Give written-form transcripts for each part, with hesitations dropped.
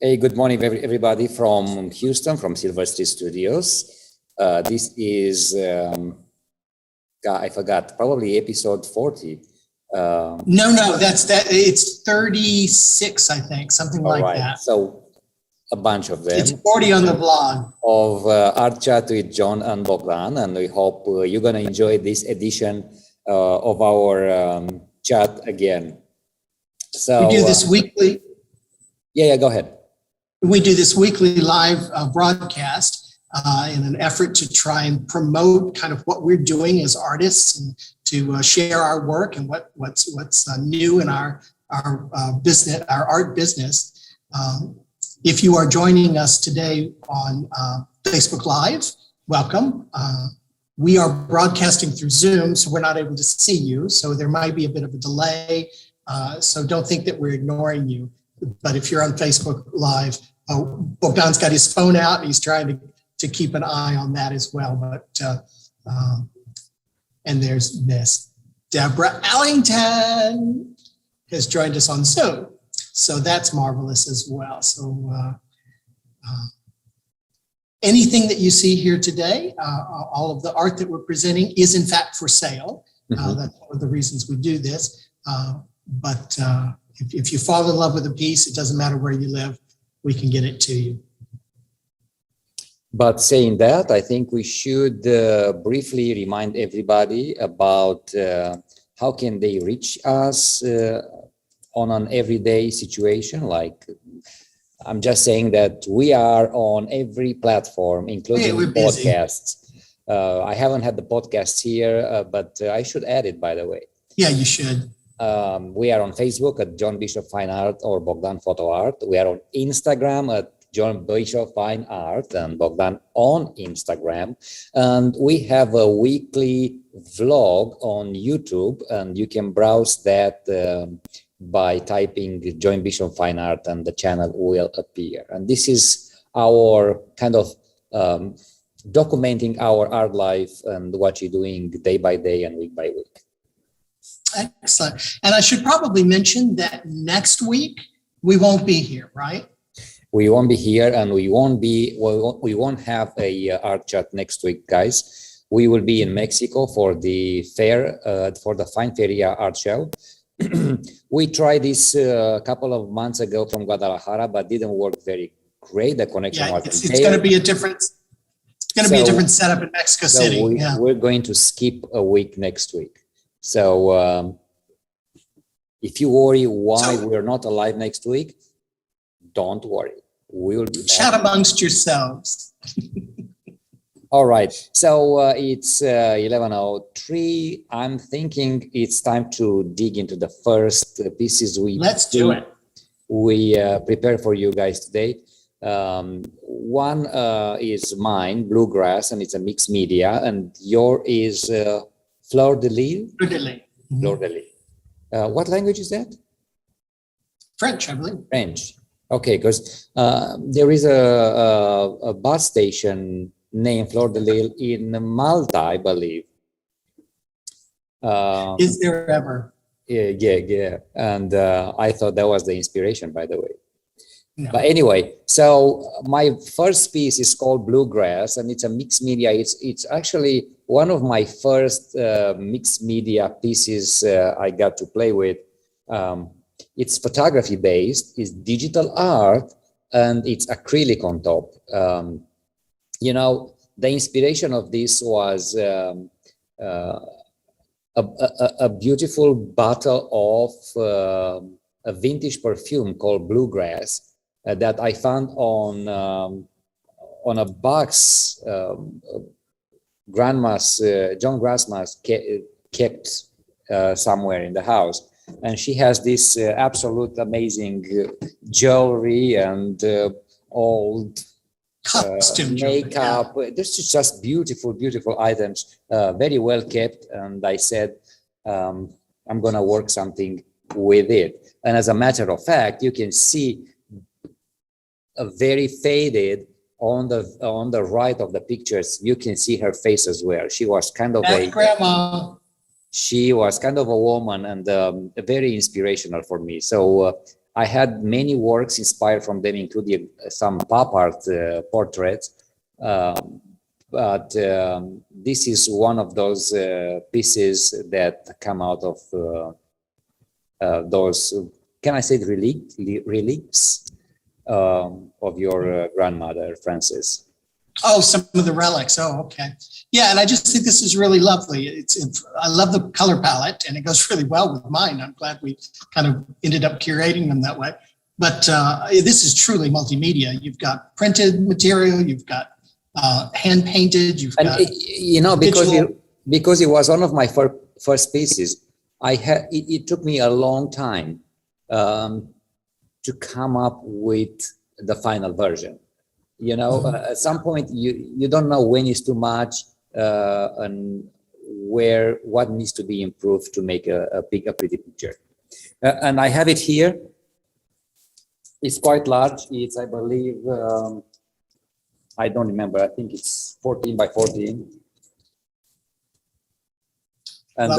Hey, good morning, everybody from Houston, from Silver Street Studios. This is, I forgot, probably episode 40. No, it's 36, I think, something like right. that. So a bunch of them. It's 40 on the blog. Of Art Chat with John and Bogdan, and we hope you're going to enjoy this edition of our chat again. So we do this weekly. Yeah, go ahead. We do this weekly live broadcast in an effort to try and promote kind of what we're doing as artists and to share our work and what's new in our business, our art business. If you are joining us today on Facebook Live, welcome. We are broadcasting through Zoom, so we're not able to see you. So there might be a bit of a delay. So don't think that we're ignoring you. But if you're on Facebook Live, Bogdan's got his phone out and he's trying to keep an eye on that as well. But and there's Miss Deborah Ellington has joined us on Zoom. So that's marvelous as well. So anything that you see here today, all of the art that we're presenting is in fact for sale. That's one of the reasons we do this. But if you fall in love with a piece, it doesn't matter where you live, we can get it to you. But saying that, I think we should briefly remind everybody about how can they reach us on an everyday situation. Like, I'm just saying that we are on every platform, including podcasts. I haven't had the podcasts here, but I should add it, by the way. Yeah, you should. We are on Facebook at John Bishop Fine Art or Bogdan Photo Art. We are on Instagram at John Bishop Fine Art and Bogdan on Instagram. And we have a weekly vlog on YouTube, and you can browse that by typing John Bishop Fine Art and the channel will appear. And this is our kind of documenting our art life and what you're doing day by day and week by week. Excellent. And I should probably mention that next week we won't be here, right? We won't be here, and we won't have a art chat next week, guys. We will be in Mexico for the fair, for the Fine Feria art show. We tried this a couple of months ago from Guadalajara, but didn't work very great. The connection wasn't there. It's going to be a different. It's going to be a different setup in Mexico City. We're going to skip a week next week. So if you worry why we're not alive next week, don't worry. We'll be chat amongst yourselves. All right. So it's 11:03. I'm thinking it's time to dig into the first pieces Let's do it. We prepare for you guys today. One is mine, Bluegrass, and it's a mixed media, and your is Fleur de Lys? Fleur de Lys. Fleur de Lys. What language is that? French, I believe. French. Okay, because there is a bus station named Fleur de Lys in Malta, I believe. Is there ever? Yeah. And I thought that was the inspiration, by the way. No. But anyway, so my first piece is called Bluegrass, and it's a mixed media. It's actually one of my first mixed media pieces I got to play with. It's photography based, it's digital art, and it's acrylic on top. You know, the inspiration of this was a beautiful bottle of a vintage perfume called Bluegrass that I found on a box John Grandma's kept somewhere in the house. And she has this absolute amazing jewelry and old costume makeup. This is just beautiful items, very well kept. And I said, I'm gonna work something with it. And as a matter of fact, you can see a very faded on the right of the pictures. You can see her face as well. She was kind of She was kind of a woman and very inspirational for me. So I had many works inspired from them, including some pop art portraits. But this is one of those pieces that come out of those, can I say, relics of your grandmother, Frances. Oh, some of the relics. Oh, okay. Yeah, and I just think this is really lovely. I love the color palette, and it goes really well with mine. I'm glad we kind of ended up curating them that way. But this is truly multimedia. You've got printed material, you've got hand painted, you've got. Because it was one of my first pieces, it took me a long time to come up with the final version. At some point you don't know when is too much and what needs to be improved to make a pretty picture. And I have it here. It's quite large. It's, I believe, I don't remember. I think it's 14 by 14. And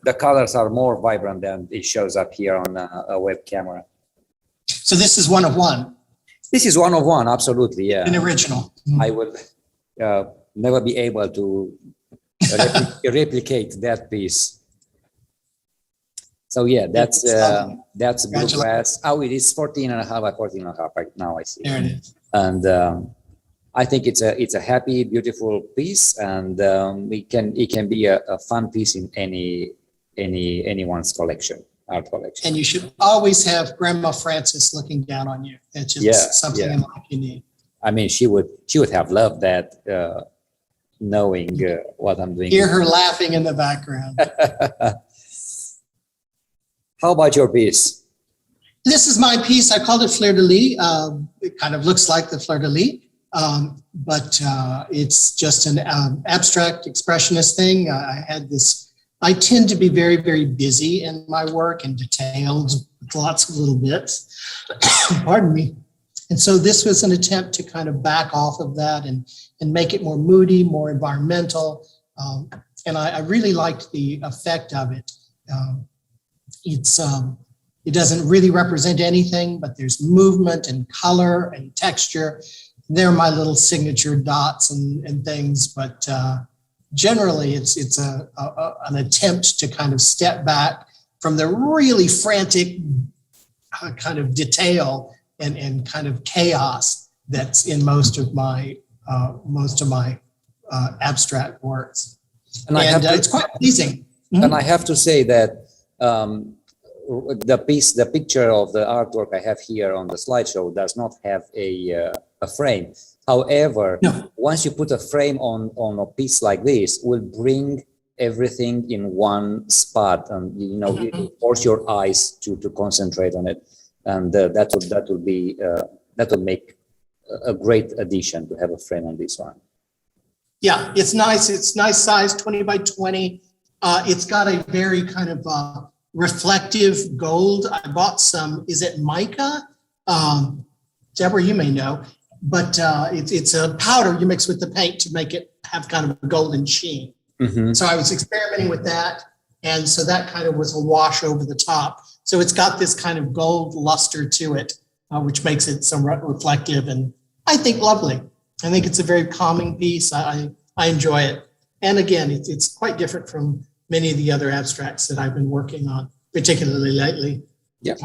the colors are more vibrant than it shows up here on a web camera. So this is one of one. This is one of one, absolutely, yeah. An original. I would never be able to replicate that piece. So yeah, that's blue glass. Oh, it is 14 and a half by 14 and a half right now, I see. There it is. And I think it's a happy, beautiful piece, and it can be a fun piece in anyone's collection. Art collection. And you should always have Grandma Frances looking down on you. It's just something in life you need. I mean, she would have loved that, knowing what I'm doing. Hear her laughing in the background. How about your piece? This is my piece. I called it Fleur de Lis. It kind of looks like the Fleur de Lis, but it's just an abstract expressionist thing. I tend to be very, very busy in my work and detailed with lots of little bits. Pardon me. And so this was an attempt to kind of back off of that and make it more moody, more environmental. And I really liked the effect of it. It doesn't really represent anything, but there's movement and color and texture. They're my little signature dots and things, but generally, it's an attempt to kind of step back from the really frantic kind of detail and kind of chaos that's in most of my abstract works. And it's quite pleasing. Mm-hmm. And I have to say that the picture of the artwork I have here on the slideshow does not have a frame. However, once you put a frame on a piece like this, will bring everything in one spot, and you force your eyes to concentrate on it, and that will make a great addition to have a frame on this one. Yeah, it's nice. It's nice size, 20 by 20. It's got a very kind of reflective gold. I bought some. Is it mica? Deborah, you may know. But it's a powder you mix with the paint to make it have kind of a golden sheen. Mm-hmm. So I was experimenting with that. And so that kind of was a wash over the top. So it's got this kind of gold luster to it, which makes it somewhat reflective and I think lovely. I think it's a very calming piece. I enjoy it. And again, it's quite different from many of the other abstracts that I've been working on, particularly lately. Yeah,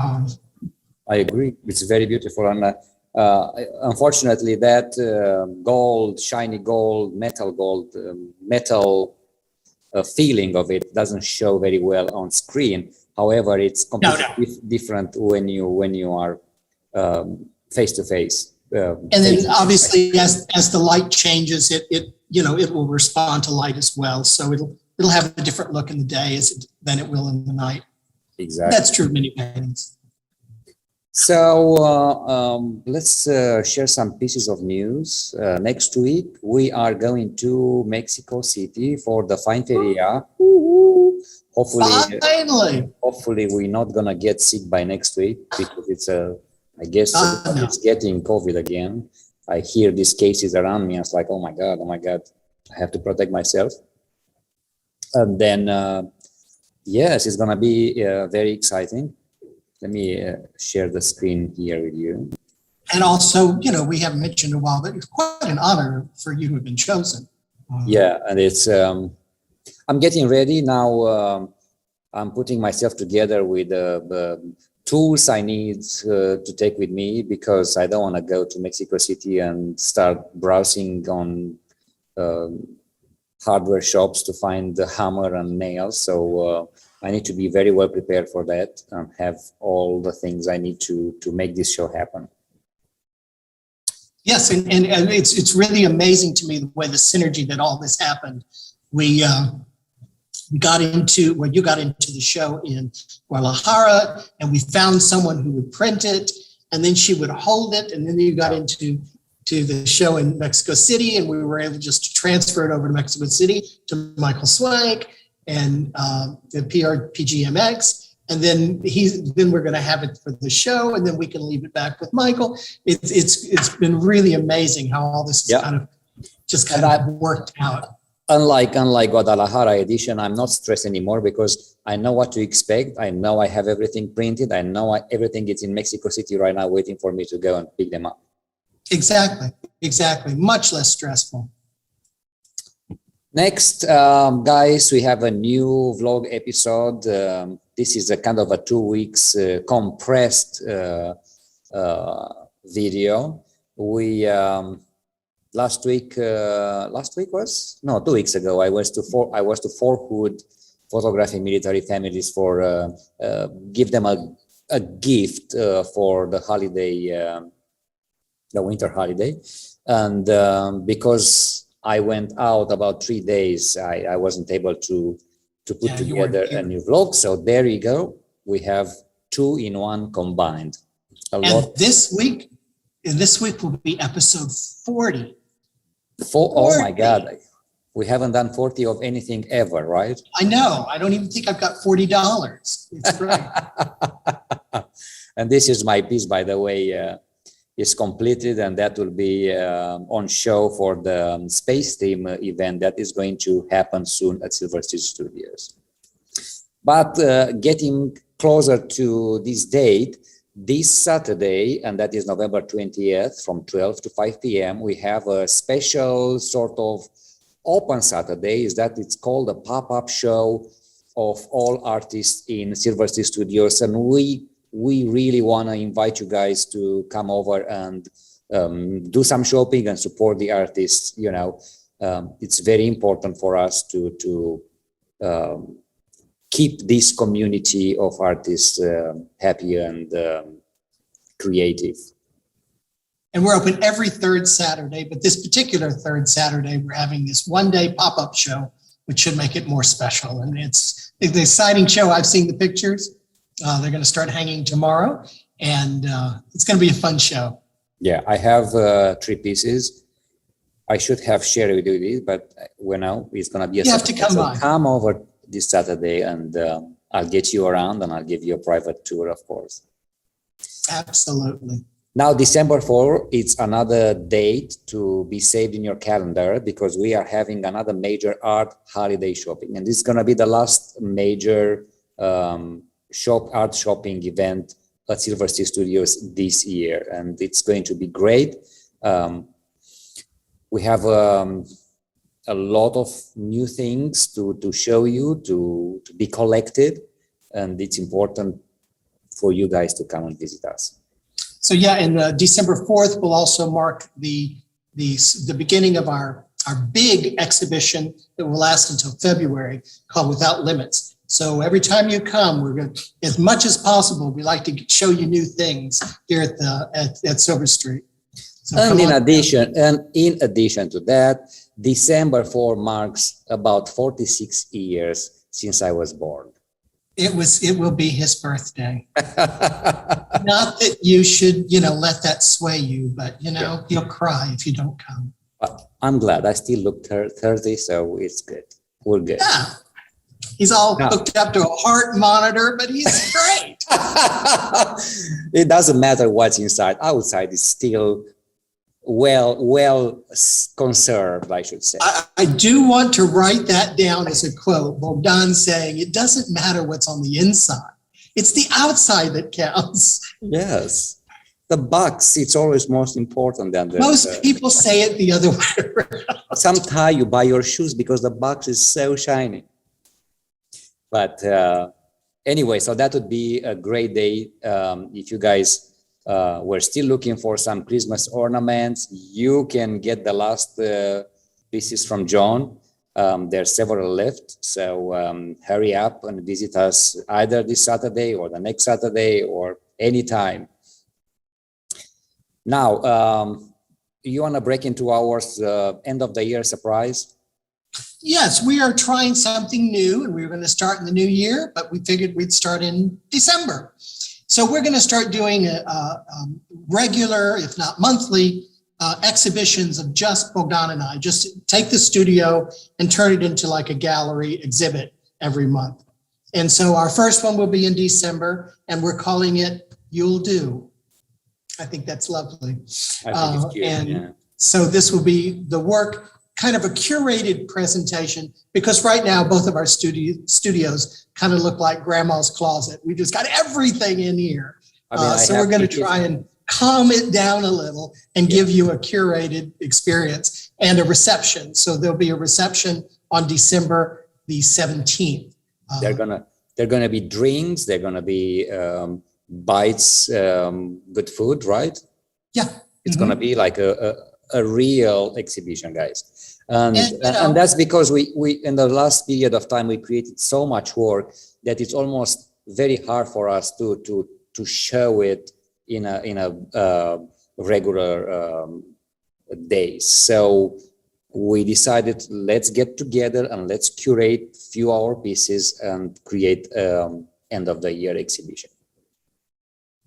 I agree. It's very beautiful. And unfortunately, that gold, shiny gold, metal feeling of it doesn't show very well on screen. However, it's completely different when you are face to face. And then obviously, as the light changes, it will respond to light as well. So it'll have a different look in the day than it will in the night. Exactly. That's true of many paintings. So let's share some pieces of news. Next week, we are going to Mexico City for the Fine Feria. Hopefully we're not gonna get sick by next week because it's I guess it's getting COVID again. I hear these cases around me. I was like, oh my God, I have to protect myself. And then, yes, it's gonna be very exciting. Let me share the screen here with you. And also, we haven't mentioned in a while, but it's quite an honor for you to have been chosen. Yeah, and it's, I'm getting ready now. I'm putting myself together with the tools I need to take with me, because I don't want to go to Mexico City and start browsing on hardware shops to find the hammer and nails. So I need to be very well prepared for that and have all the things I need to make this show happen. Yes, and it's really amazing to me the way the synergy that all this happened. We got into, well, you got into the show in Guadalajara, and we found someone who would print it, and then she would hold it, and then you got into the show in Mexico City, and we were able just to transfer it over to Mexico City to Michael Swank and the PGMX. And then we're going to have it for the show, and then we can leave it back with Michael. It's been really amazing how all this kind of worked out. Unlike Guadalajara edition, I'm not stressed anymore, because I know what to expect. I know I have everything printed. I know everything is in Mexico City right now, waiting for me to go and pick them up. Exactly. Much less stressful. Next, guys, we have a new vlog episode. This is a kind of a 2 weeks compressed video. We 2 weeks ago, I was to Fort Hood, photographing military families for give them a gift for the holiday, the winter holiday, and because I went out about 3 days, I wasn't able to put together a new vlog. So there you go. We have 2 in 1 combined. This week will be episode 40. Oh my God. We haven't done 40 of anything ever, right? I know. I don't even think I've got $40. It's great. And this is my piece, by the way, is completed, and that will be on show for the Space Team event that is going to happen soon at Silver Stitch Studios. But getting closer to this date, this Saturday, and that is November 20th from 12 to 5 p.m., we have a special sort of open Saturday. It's called a pop-up show of all artists in Silver Stitch Studios, and we really want to invite you guys to come over and do some shopping and support the artists. It's very important for us to keep this community of artists happy and creative. And we're open every third Saturday, but this particular third Saturday, we're having this one-day pop-up show, which should make it more special. And it's an exciting show. I've seen the pictures. They're going to start hanging tomorrow, and it's going to be a fun show. Yeah, I have 3 pieces. I should have shared with you this, but it's going to be a you have to come by. Come over this Saturday, and I'll get you around, and I'll give you a private tour, of course. Absolutely. Now, December 4, it's another date to be saved in your calendar, because we are having another major art holiday shopping, and this is going to be the last major art shopping event at Silver Stitch Studios this year, and it's going to be great. We have a lot of new things to show you, to be collected, and it's important for you guys to come and visit us. So yeah, and December 4th will also mark the beginning of our big exhibition that will last until February, called Without Limits. So every time you come, we're going to, as much as possible, we like to show you new things here at Silver Street. So and in addition to that, December 4 marks about 46 years since I was born. It will be his birthday. Not that you should, let that sway you, but you'll cry if you don't come. I'm glad. I still look 30, so it's good. We're good. Yeah. He's all hooked up to a heart monitor, but he's great. It doesn't matter what's inside. Outside is still well conserved, I should say. I do want to write that down as a quote. Bogdan saying, it doesn't matter what's on the inside. It's the outside that counts. Yes. The box, it's always most important than the... Most people say it the other way around. Sometimes you buy your shoes because the box is so shiny. But anyway, so that would be a great day. If you guys were still looking for some Christmas ornaments, you can get the last pieces from John. There are several left. So hurry up and visit us either this Saturday or the next Saturday or anytime. Now, you want to break into our end of the year surprise? Yes, we are trying something new, and we were going to start in the new year, but we figured we'd start in December. So we're going to start doing a regular, if not monthly, exhibitions of just Bogdan and I. Just take the studio and turn it into like a gallery exhibit every month. And so our first one will be in December, and we're calling it You'll Do. I think that's lovely. I think it's cute, and yeah. so this will be the work, kind of a curated presentation, because right now both of our studios kind of look like grandma's closet. We just got everything in here. I mean, So we're going to try and calm it down a little and give you a curated experience and a reception. So there'll be a reception on December the 17th. They're gonna be drinks. They're gonna be bites, good food, right? Yeah. It's gonna be like a real exhibition, guys. And And that's because we in the last period of time we created so much work that it's almost very hard for us to show it in a regular days. So we decided, let's get together and let's curate few our pieces and create end of the year exhibition.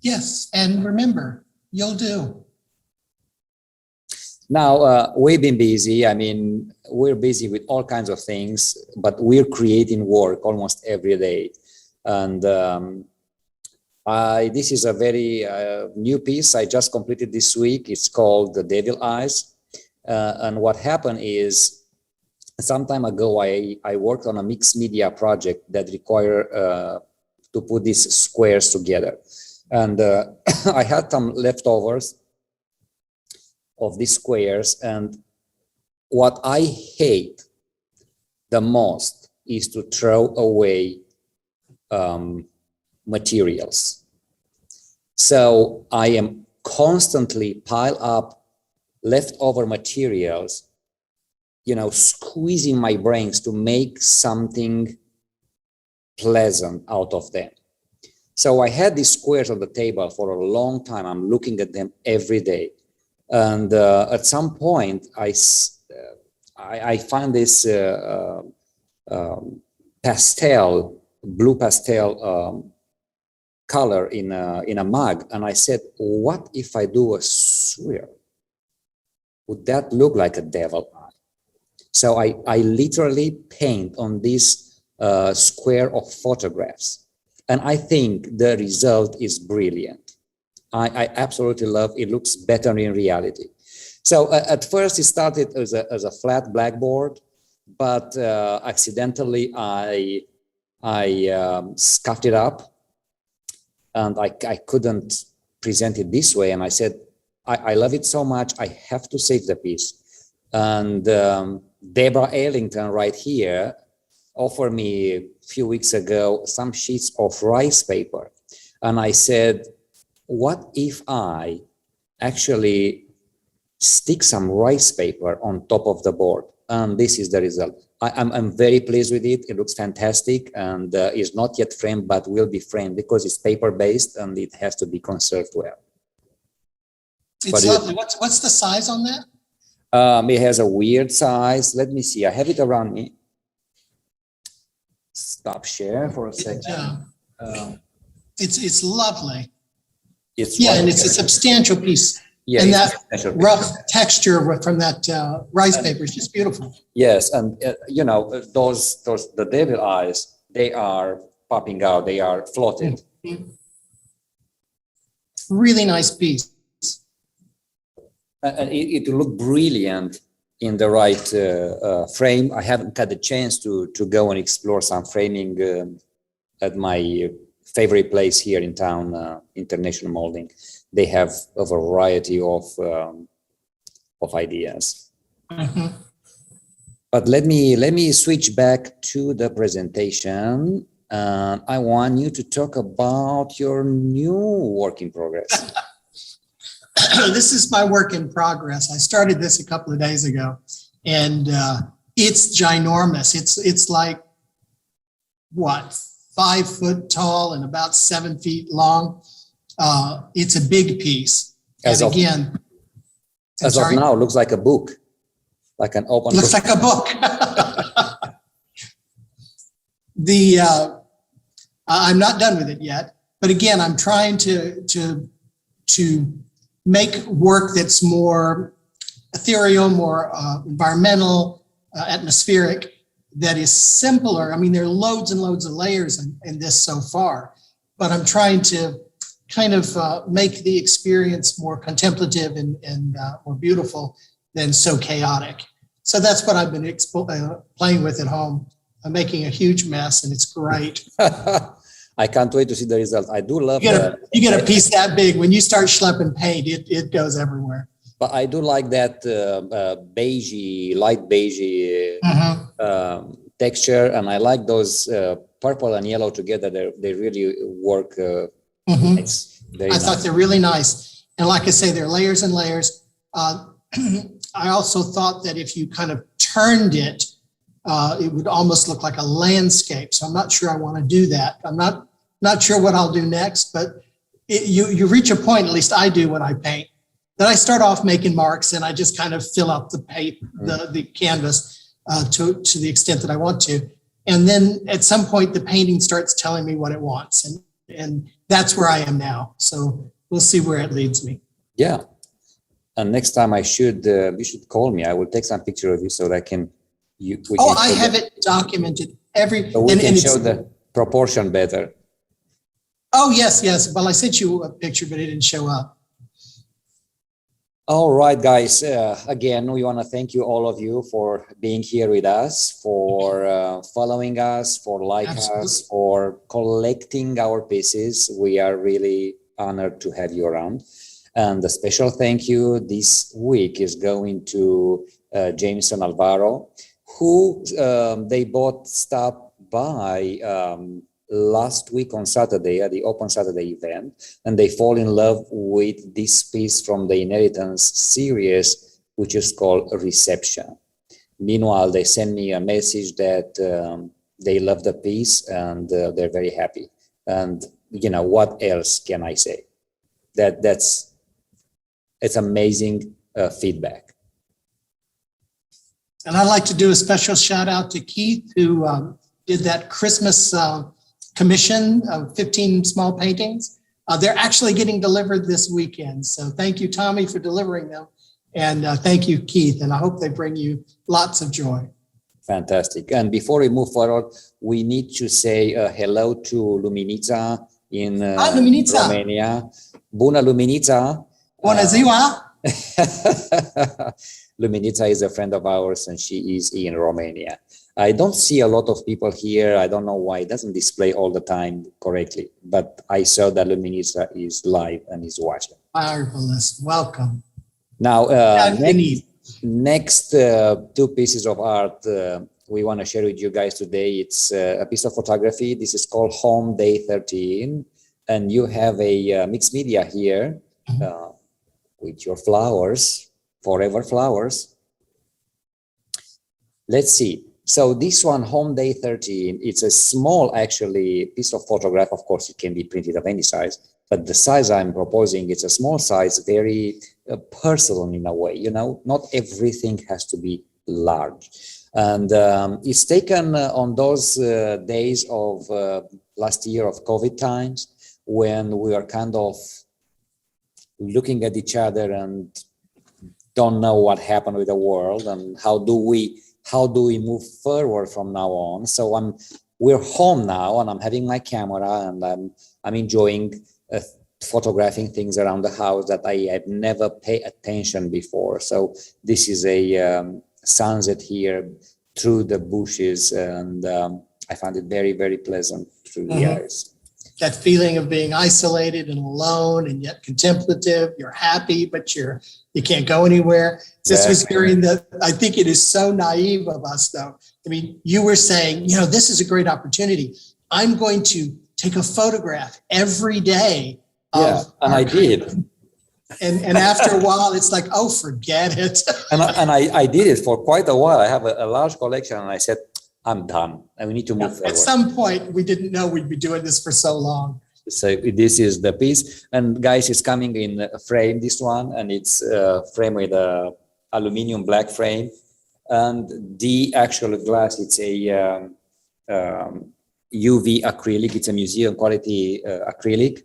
Yes, and remember, you'll do. Now, we've been busy. I mean, we're busy with all kinds of things, but we're creating work almost every day. And this is a very new piece I just completed this week. It's called The Devil Eyes. And what happened is, some time ago, I worked on a mixed media project that required to put these squares together. And I had some leftovers of these squares, and what I hate the most is to throw away materials. So I am constantly pile up leftover materials, squeezing my brains to make something pleasant out of them. So I had these squares on the table for a long time. I'm looking at them every day. And at some point, I found this blue pastel color in a mug. And I said, what if I do a swirl? Would that look like a devil eye? So I literally paint on this square of photographs. And I think the result is brilliant. I absolutely love it. It looks better in reality. So at first it started as a flat blackboard, but accidentally I scuffed it up, and I couldn't present it this way. And I said, I love it so much, I have to save the piece. And Deborah Ellington right here offered me a few weeks ago some sheets of rice paper. And I said, what if I actually stick some rice paper on top of the board? And this is the result. I'm very pleased with it. It looks fantastic, and is not yet framed, but will be framed because it's paper-based and it has to be conserved well. It's lovely. What's the size on that? It has a weird size. Let me see. I have it around me. Stop share for a second. It's lovely. It's and it's a substantial piece. Yeah, and that rough texture from that rice paper is just beautiful. Yes, and those the devil eyes, they are popping out. They are floated. Mm-hmm. Really nice piece. And it will look brilliant in the right frame. I haven't had the chance to go and explore some framing at my favorite place here in town, International Molding. They have a variety of ideas. Mm-hmm. But let me switch back to the presentation. I want you to talk about your new work in progress. This is my work in progress. I started this a couple of days ago, and it's ginormous. It's like, what, 5 foot tall and about 7 feet long. It's a big piece. As and of, again, as of now, looks like a book, like an open looks book. like a book. I'm not done with it yet, but again, I'm trying to make work that's more ethereal, more environmental, atmospheric, that is simpler. I mean, there are loads and loads of layers in this so far, but I'm trying to kind of make the experience more contemplative and more beautiful than so chaotic. So that's what I've been playing with at home. I'm making a huge mess, and it's great. I can't wait to see the results. I do love you get a piece that big. When you start schlepping paint, it goes everywhere. But I do like that beigey, light beigey texture, and I like those purple and yellow together. They really work nice. I thought they're really nice, and like I say, they're layers and layers. I also thought that if you kind of turned it, it would almost look like a landscape. So I'm not sure I want to do that. I'm not sure what I'll do next, but you reach a point, at least I do when I paint, that I start off making marks and I just kind of fill up the paint, the canvas to the extent that I want to. And then at some point, the painting starts telling me what it wants. And that's where I am now. So we'll see where it leads me. Yeah. And next time you should call me. I will take some picture of you so that I can. I have it documented so we can show the proportion better. Oh, yes. Well, I sent you a picture, but it didn't show up. All right, guys. Again, we want to thank you, all of you, for being here with us, for following us, for liking us, for collecting our pieces. We are really honored to have you around. And a special thank you this week is going to James and Alvaro, who they both stopped by last week on Saturday at the Open Saturday event, and they fall in love with this piece from the Inheritance series, which is called Reception. Meanwhile, they sent me a message that they love the piece and they're very happy. And what else can I say? It's amazing feedback. And I'd like to do a special shout out to Keith, who did that Christmas commission of 15 small paintings. They're actually getting delivered this weekend. So thank you, Tommy, for delivering them. And thank you, Keith. And I hope they bring you lots of joy. Fantastic. And before we move forward, we need to say hello to Luminița in Romania. Bună, Luminița. Bună ziua. Luminița is a friend of ours and she is in Romania. I don't see a lot of people here. I don't know why it doesn't display all the time correctly, but I saw that Luminița is live and is watching. Marvelous. Welcome. Now, next 2 pieces of art we want to share with you guys today. It's a piece of photography. This is called Home Day 13. And you have a mixed media here with your flowers, forever flowers. Let's see. So this one, Home Day 13, it's a small, actually, piece of photograph. Of course, it can be printed of any size, but the size I'm proposing, it's a small size, very personal in a way. Not everything has to be large. And it's taken on those days of last year of COVID times, when we are kind of looking at each other and don't know what happened with the world and how do we move forward from now on. So we're home now, and I'm having my camera, and I'm enjoying photographing things around the house that I had never paid attention before. So this is a sunset here through the bushes, and I found it very, very pleasant through the eyes. that feeling of being isolated and alone and yet contemplative. You're happy, but you can't go anywhere. This was hearing that. I think it is so naive of us, though. I mean, you were saying, this is a great opportunity. I'm going to take a photograph every day. And I did. And after a while, it's like, oh, forget it. and I did it for quite a while. I have a large collection, and I said, I'm done, and we need to move forward. At some point, we didn't know we'd be doing this for so long. So this is the piece, and guys, it's coming in a frame, this one, and it's framed with a aluminum black frame, and the actual glass, it's a UV acrylic. It's a museum quality acrylic.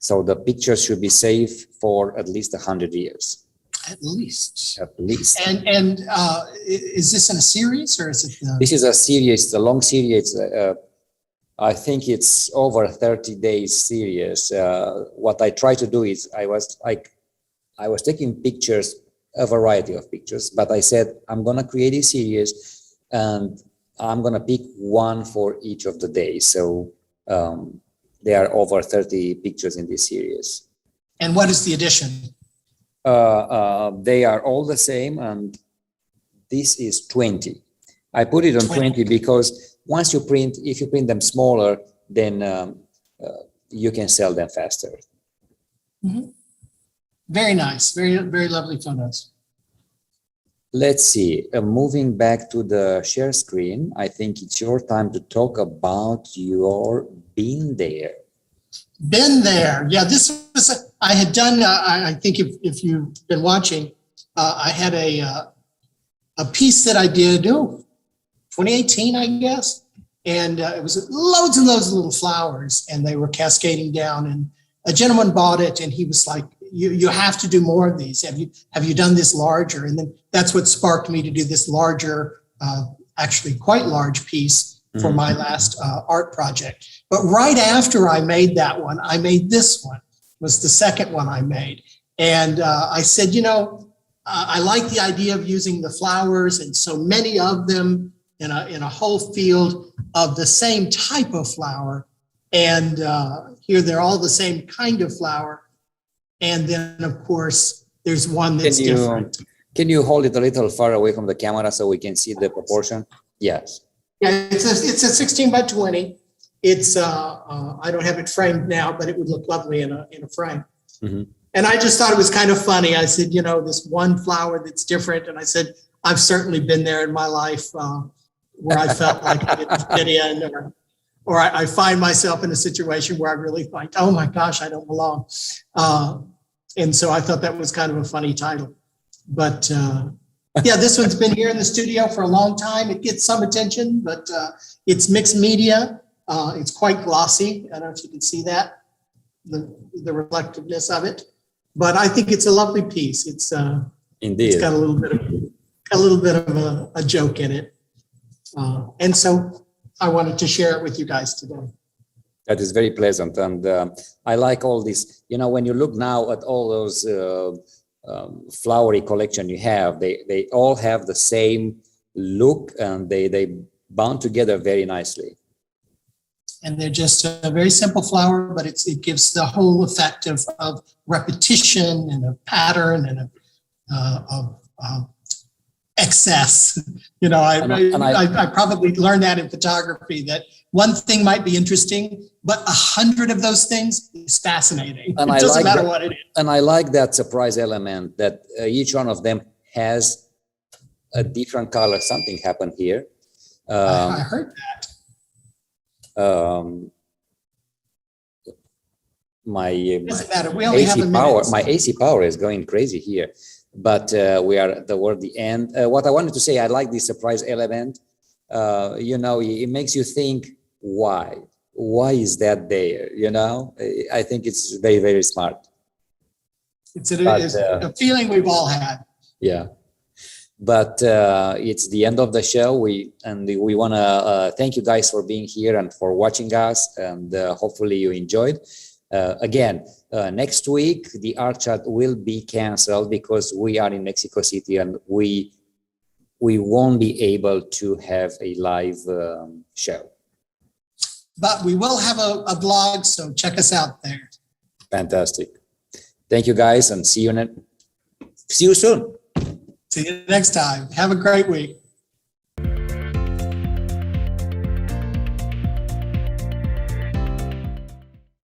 So the pictures should be safe for at least 100 years. At least. At least. And is this in a series, or is it? This is a series. It's a long series. I think it's over 30 days series. What I try to do is I was taking pictures, a variety of pictures, but I said I'm gonna create a series, and I'm gonna pick one for each of the days. So there are over 30 pictures in this series. And what is the edition? They are all the same, and this is 20. I put it on 20 because once you print, if you print them smaller, then you can sell them faster. Mm-hmm. Very nice, very, very lovely photos. Let's see, moving back to the share screen, I think it's your time to talk about your been there. Been there. Yeah, this was, I had done, I think if you've been watching, I had a piece that I did, 2018, I guess. And it was loads and loads of little flowers, and they were cascading down, and a gentleman bought it, and he was like, you have to do more of these. Have you done this larger? And then that's what sparked me to do this larger, actually quite large piece for my last art project. But right after I made that one, I made this one, was the second one I made. And I said, I like the idea of using the flowers, and so many of them in a whole field of the same type of flower. And here they're all the same kind of flower. And then, of course, there's one that's different. Can you hold it a little far away from the camera so we can see the proportion? Yes. Yeah, it's a 16 by 20. It's I don't have it framed now, but it would look lovely in a frame. Mm-hmm. And I just thought it was kind of funny. I said, this one flower that's different. And I said, I've certainly been there in my life where I felt like I didn't fit in, or I find myself in a situation where I really think, oh my gosh, I don't belong. And so I thought that was kind of a funny title. But yeah, this one's been here in the studio for a long time. It gets some attention, but it's mixed media. It's quite glossy. I don't know if you can see that, the reflectiveness of it. But I think it's a lovely piece. It's indeed. It's got a little bit of a joke in it. And so I wanted to share it with you guys today. That is very pleasant. And I like all this, when you look now at all those flowery collection you have, they all have the same look, and they bound together very nicely. And they're just a very simple flower, but it gives the whole effect of repetition and a pattern and of excess. I probably learned that in photography, that one thing might be interesting, but 100 of those things is fascinating. And it doesn't matter what it is. And I like that surprise element, that each one of them has a different color. Something happened here. I heard that. My AC power is going crazy here, but we are toward the end. What I wanted to say, I like this surprise element. It makes you think, why is that there? I think it's very, very smart. It's a feeling we've all had. Yeah. But it's the end of the show. We want to thank you guys for being here and for watching us, and hopefully you enjoyed. Again, next week the art chat will be canceled because we are in Mexico City, and we won't be able to have a live show. but we will have a blog, so check us out there. Fantastic. Thank you, guys, and see you soon. See you next time. Have a great week.